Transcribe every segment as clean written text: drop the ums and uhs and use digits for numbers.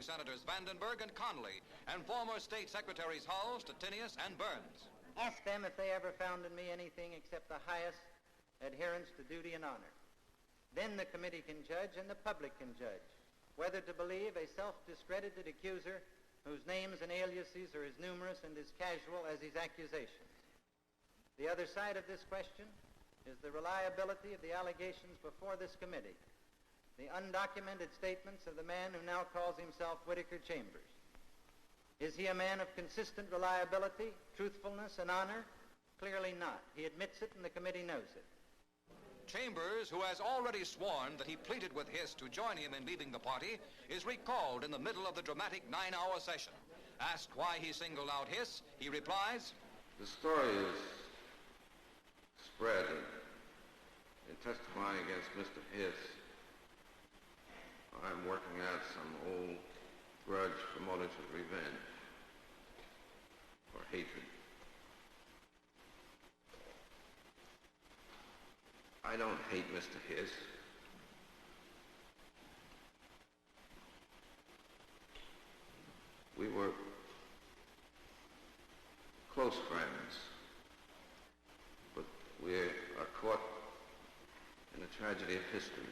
Senators Vandenberg and Connolly, and former State Secretaries Hull, Stettinius, and Burns. Ask them if they ever found in me anything except the highest adherence to duty and honor. Then the committee can judge and the public can judge whether to believe a self-discredited accuser whose names and aliases are as numerous and as casual as his accusations. The other side of this question is the reliability of the allegations before this committee, the undocumented statements of the man who now calls himself Whittaker Chambers. Is he a man of consistent reliability, truthfulness, and honor? Clearly not. He admits it and the committee knows it. Chambers, who has already sworn that he pleaded with Hiss to join him in leaving the party, is recalled in the middle of the dramatic 9-hour session. Asked why he singled out Hiss, he replies, "The story is spread in testifying against Mr. Hiss. I'm working out some old grudge for motives of revenge or hatred. I don't hate Mr. Hiss. We were close friends, but we are caught in the tragedy of history.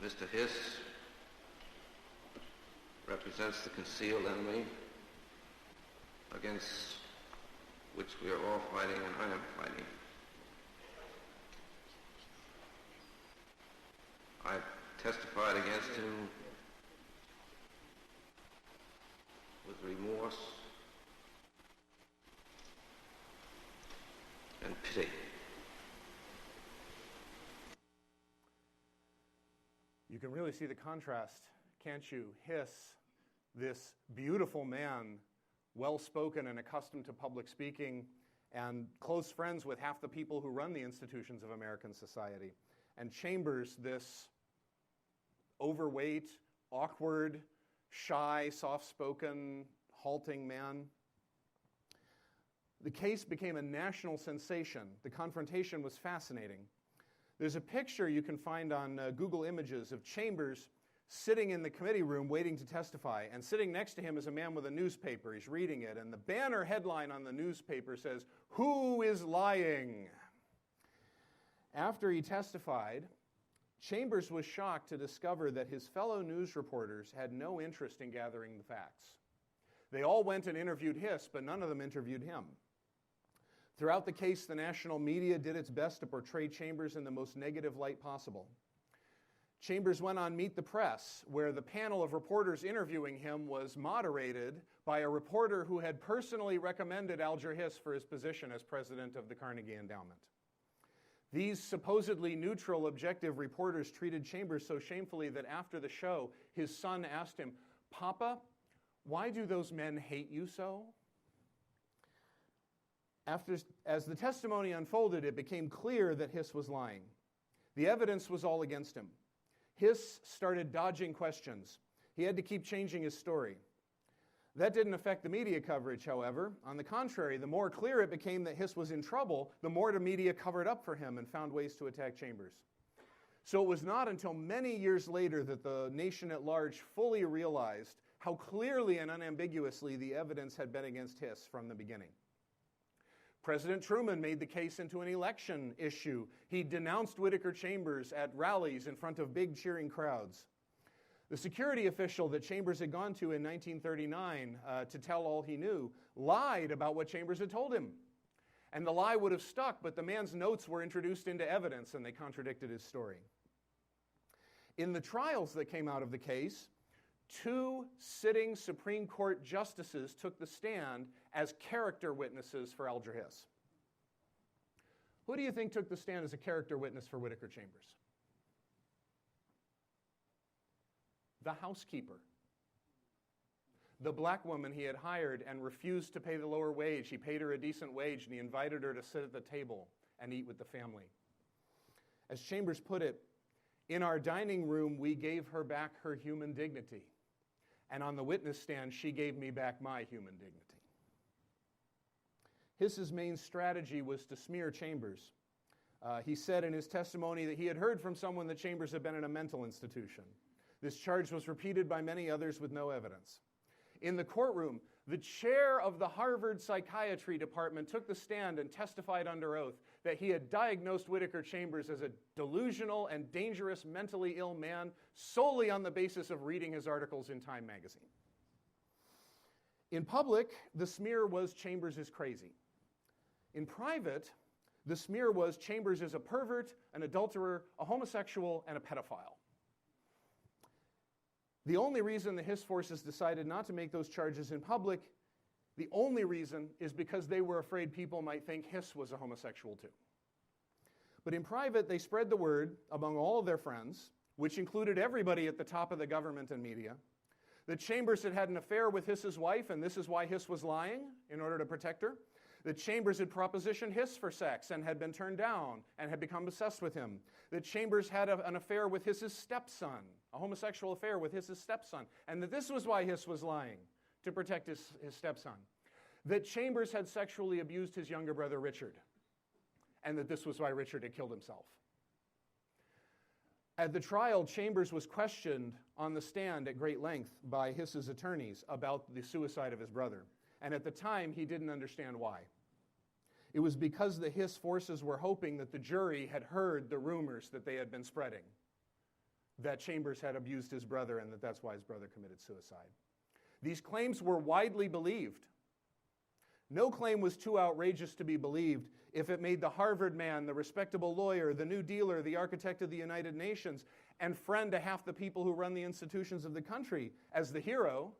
Mr. Hiss represents the concealed enemy against which we are all fighting, and I am fighting. I've testified against him with remorse and pity. You can really see the contrast, can't you? Hiss, this beautiful man, well-spoken and accustomed to public speaking, and close friends with half the people who run the institutions of American society. And Chambers, this overweight, awkward, shy, soft-spoken, halting man. The case became a national sensation. The confrontation was fascinating. There's a picture you can find on Google Images of Chambers sitting in the committee room waiting to testify, and sitting next to him is a man with a newspaper. He's reading it, and the banner headline on the newspaper says, "Who is lying?" After he testified, Chambers was shocked to discover that his fellow news reporters had no interest in gathering the facts. They all went and interviewed Hiss, but none of them interviewed him. Throughout the case, the national media did its best to portray Chambers in the most negative light possible. Chambers went on Meet the Press, where the panel of reporters interviewing him was moderated by a reporter who had personally recommended Alger Hiss for his position as president of the Carnegie Endowment. These supposedly neutral, objective reporters treated Chambers so shamefully that after the show, his son asked him, "Papa, why do those men hate you so?" As the testimony unfolded, it became clear that Hiss was lying. The evidence was all against him. Hiss started dodging questions. He had to keep changing his story. That didn't affect the media coverage, however. On the contrary, the more clear it became that Hiss was in trouble, the more the media covered up for him and found ways to attack Chambers. So it was not until many years later that the nation at large fully realized how clearly and unambiguously the evidence had been against Hiss from the beginning. President Truman made the case into an election issue. He denounced Whittaker Chambers at rallies in front of big cheering crowds. The security official that Chambers had gone to in 1939 to tell all he knew lied about what Chambers had told him. And the lie would have stuck, but the man's notes were introduced into evidence and they contradicted his story. In the trials that came out of the case, 2 sitting Supreme Court justices took the stand as character witnesses for Alger Hiss. Who do you think took the stand as a character witness for Whittaker Chambers? The housekeeper. The black woman he had hired and refused to pay the lower wage. He paid her a decent wage and he invited her to sit at the table and eat with the family. As Chambers put it, "In our dining room, we gave her back her human dignity. And on the witness stand, she gave me back my human dignity." Hiss's main strategy was to smear Chambers. He said in his testimony that he had heard from someone that Chambers had been in a mental institution. This charge was repeated by many others with no evidence. In the courtroom, the chair of the Harvard Psychiatry Department took the stand and testified under oath that he had diagnosed Whittaker Chambers as a delusional and dangerous mentally ill man solely on the basis of reading his articles in Time magazine. In public, the smear was Chambers is crazy. In private, the smear was Chambers is a pervert, an adulterer, a homosexual, and a pedophile. The only reason the Hiss forces decided not to make those charges in public, the only reason is because they were afraid people might think Hiss was a homosexual too. But in private, they spread the word among all of their friends, which included everybody at the top of the government and media, that Chambers had had an affair with Hiss's wife, and this is why Hiss was lying in order to protect her. That Chambers had propositioned Hiss for sex and had been turned down and had become obsessed with him. That Chambers had an affair with Hiss's stepson, a homosexual affair with Hiss's stepson, and that this was why Hiss was lying, to protect his stepson. That Chambers had sexually abused his younger brother Richard, and that this was why Richard had killed himself. At the trial, Chambers was questioned on the stand at great length by Hiss's attorneys about the suicide of his brother. And at the time, he didn't understand why. It was because the Hiss forces were hoping that the jury had heard the rumors that they had been spreading, that Chambers had abused his brother and that that's why his brother committed suicide. These claims were widely believed. No claim was too outrageous to be believed if it made the Harvard man, the respectable lawyer, the New Dealer, the architect of the United Nations, and friend to half the people who run the institutions of the country as the hero,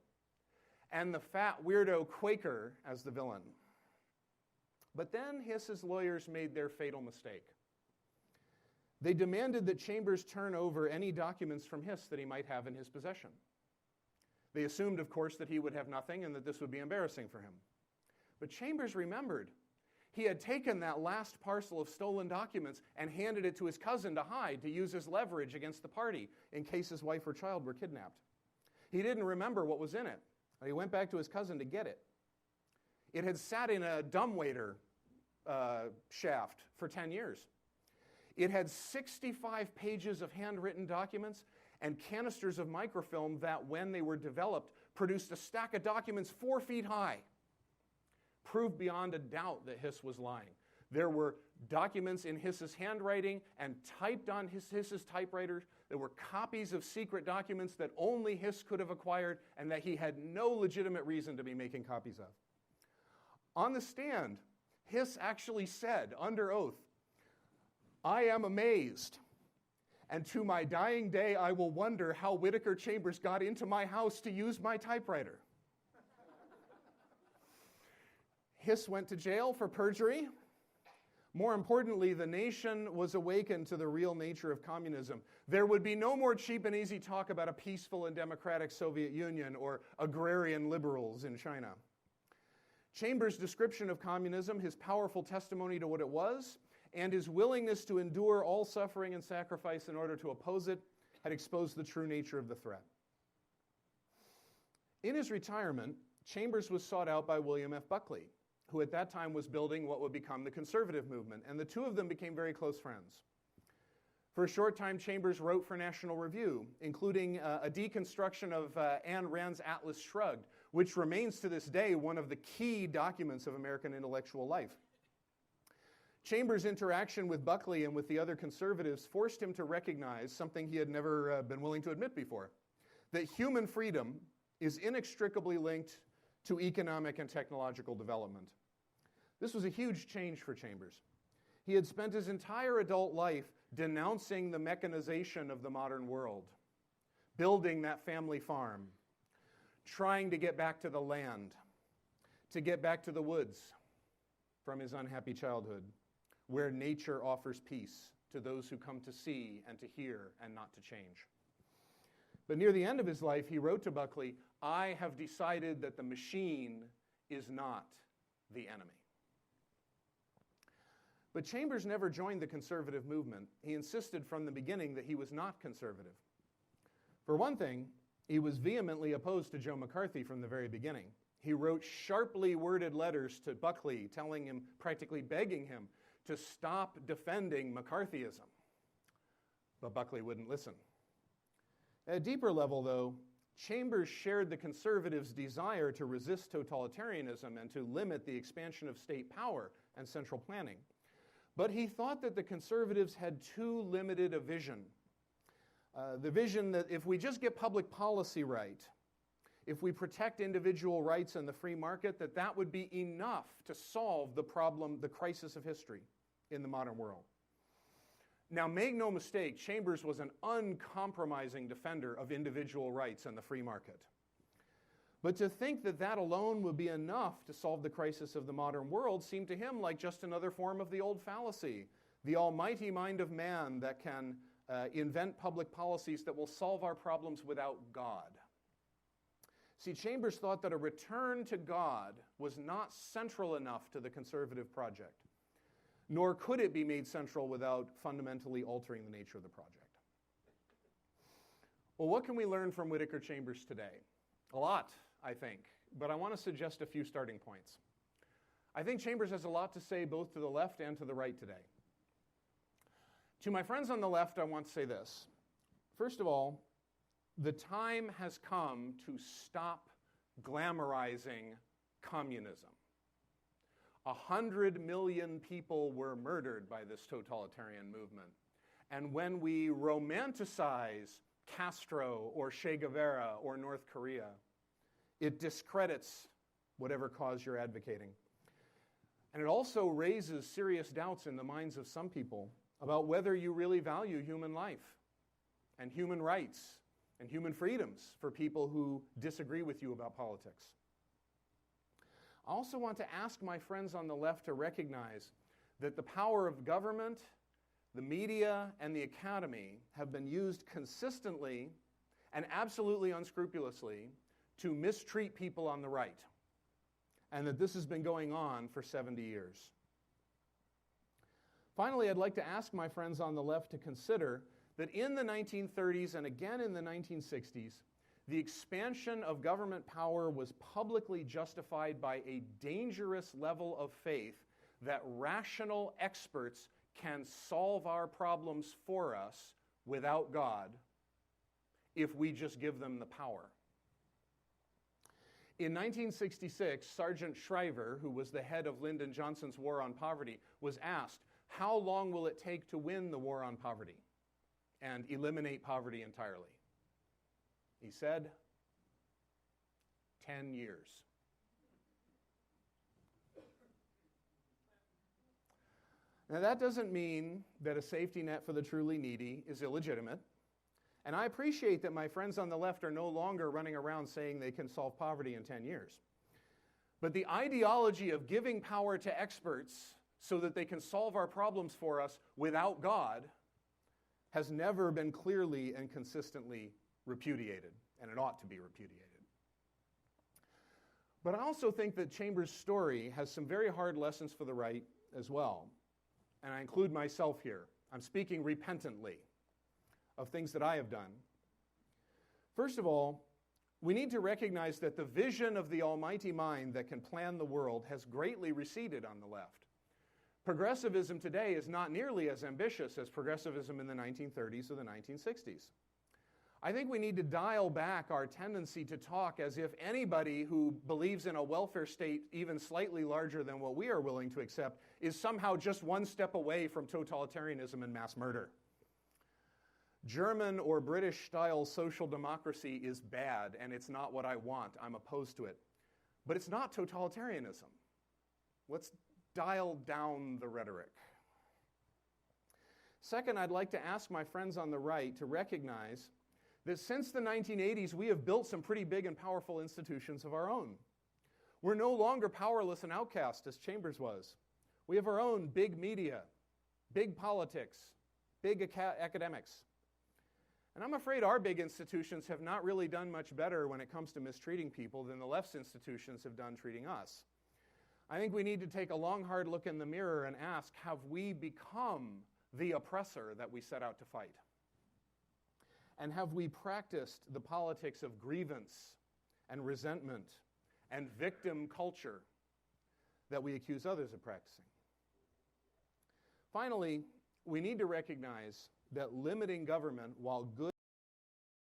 and the fat weirdo Quaker as the villain. But then Hiss's lawyers made their fatal mistake. They demanded that Chambers turn over any documents from Hiss that he might have in his possession. They assumed, of course, that he would have nothing and that this would be embarrassing for him. But Chambers remembered. He had taken that last parcel of stolen documents and handed it to his cousin to hide, to use as leverage against the party in case his wife or child were kidnapped. He didn't remember what was in it. He went back to his cousin to get it. It had sat in a dumbwaiter shaft for 10 years. It had 65 pages of handwritten documents and canisters of microfilm that, when they were developed, produced a stack of documents 4 feet high. Proved beyond a doubt that Hiss was lying. There were documents in Hiss's handwriting and typed on Hiss's typewriter. There were copies of secret documents that only Hiss could have acquired and that he had no legitimate reason to be making copies of. On the stand, Hiss actually said, under oath, "I am amazed, and to my dying day I will wonder how Whittaker Chambers got into my house to use my typewriter." Hiss went to jail for perjury. More importantly, the nation was awakened to the real nature of communism. There would be no more cheap and easy talk about a peaceful and democratic Soviet Union or agrarian liberals in China. Chambers' description of communism, his powerful testimony to what it was, and his willingness to endure all suffering and sacrifice in order to oppose it, had exposed the true nature of the threat. In his retirement, Chambers was sought out by William F. Buckley, who at that time was building what would become the conservative movement, and the two of them became very close friends. For a short time, Chambers wrote for National Review, including a deconstruction of Ayn Rand's Atlas Shrugged, which remains to this day one of the key documents of American intellectual life. Chambers' interaction with Buckley and with the other conservatives forced him to recognize something he had never been willing to admit before, that human freedom is inextricably linked to economic and technological development. This was a huge change for Chambers. He had spent his entire adult life denouncing the mechanization of the modern world, building that family farm, trying to get back to the land, to get back to the woods from his unhappy childhood, where nature offers peace to those who come to see and to hear and not to change. But near the end of his life, he wrote to Buckley, "I have decided that the machine is not the enemy." But Chambers never joined the conservative movement. He insisted from the beginning that he was not conservative. For one thing, he was vehemently opposed to Joe McCarthy from the very beginning. He wrote sharply worded letters to Buckley telling him, practically begging him, to stop defending McCarthyism. But Buckley wouldn't listen. At a deeper level, though, Chambers shared the conservatives' desire to resist totalitarianism and to limit the expansion of state power and central planning. But he thought that the conservatives had too limited a vision. The vision that if we just get public policy right, if we protect individual rights and the free market, that would be enough to solve the problem, the crisis of history in the modern world. Now, make no mistake, Chambers was an uncompromising defender of individual rights and the free market. But to think that that alone would be enough to solve the crisis of the modern world seemed to him like just another form of the old fallacy, the almighty mind of man that can invent public policies that will solve our problems without God. See, Chambers thought that a return to God was not central enough to the conservative project, nor could it be made central without fundamentally altering the nature of the project. Well, what can we learn from Whittaker Chambers today? A lot, I think, but I want to suggest a few starting points. I think Chambers has a lot to say both to the left and to the right today. To my friends on the left, I want to say this. First of all, the time has come to stop glamorizing communism. 100 million people were murdered by this totalitarian movement. And when we romanticize Castro or Che Guevara or North Korea, it discredits whatever cause you're advocating. And it also raises serious doubts in the minds of some people about whether you really value human life and human rights and human freedoms for people who disagree with you about politics. I also want to ask my friends on the left to recognize that the power of government, the media, and the academy have been used consistently and absolutely unscrupulously to mistreat people on the right, and that this has been going on for 70 years. Finally, I'd like to ask my friends on the left to consider that in the 1930s and again in the 1960s, the expansion of government power was publicly justified by a dangerous level of faith that rational experts can solve our problems for us without God if we just give them the power. In 1966, Sergeant Shriver, who was the head of Lyndon Johnson's War on Poverty, was asked, how long will it take to win the war on poverty and eliminate poverty entirely? He said, 10 years. Now, that doesn't mean that a safety net for the truly needy is illegitimate. And I appreciate that my friends on the left are no longer running around saying they can solve poverty in 10 years. But the ideology of giving power to experts so that they can solve our problems for us without God has never been clearly and consistently repudiated, and it ought to be repudiated. But I also think that Chambers' story has some very hard lessons for the right as well, and I include myself here. I'm speaking repentantly of things that I have done. First of all, we need to recognize that the vision of the almighty mind that can plan the world has greatly receded on the left. Progressivism today is not nearly as ambitious as progressivism in the 1930s or the 1960s. I think we need to dial back our tendency to talk as if anybody who believes in a welfare state even slightly larger than what we are willing to accept is somehow just one step away from totalitarianism and mass murder. German or British-style social democracy is bad, and it's not what I want. I'm opposed to it. But it's not totalitarianism. Let's dial down the rhetoric. Second, I'd like to ask my friends on the right to recognize that since the 1980s, we have built some pretty big and powerful institutions of our own. We're no longer powerless and outcast as Chambers was. We have our own big media, big politics, big academics. And I'm afraid our big institutions have not really done much better when it comes to mistreating people than the left's institutions have done treating us. I think we need to take a long, hard look in the mirror and ask, have we become the oppressor that we set out to fight? And have we practiced the politics of grievance and resentment and victim culture that we accuse others of practicing? Finally, we need to recognize that limiting government, while good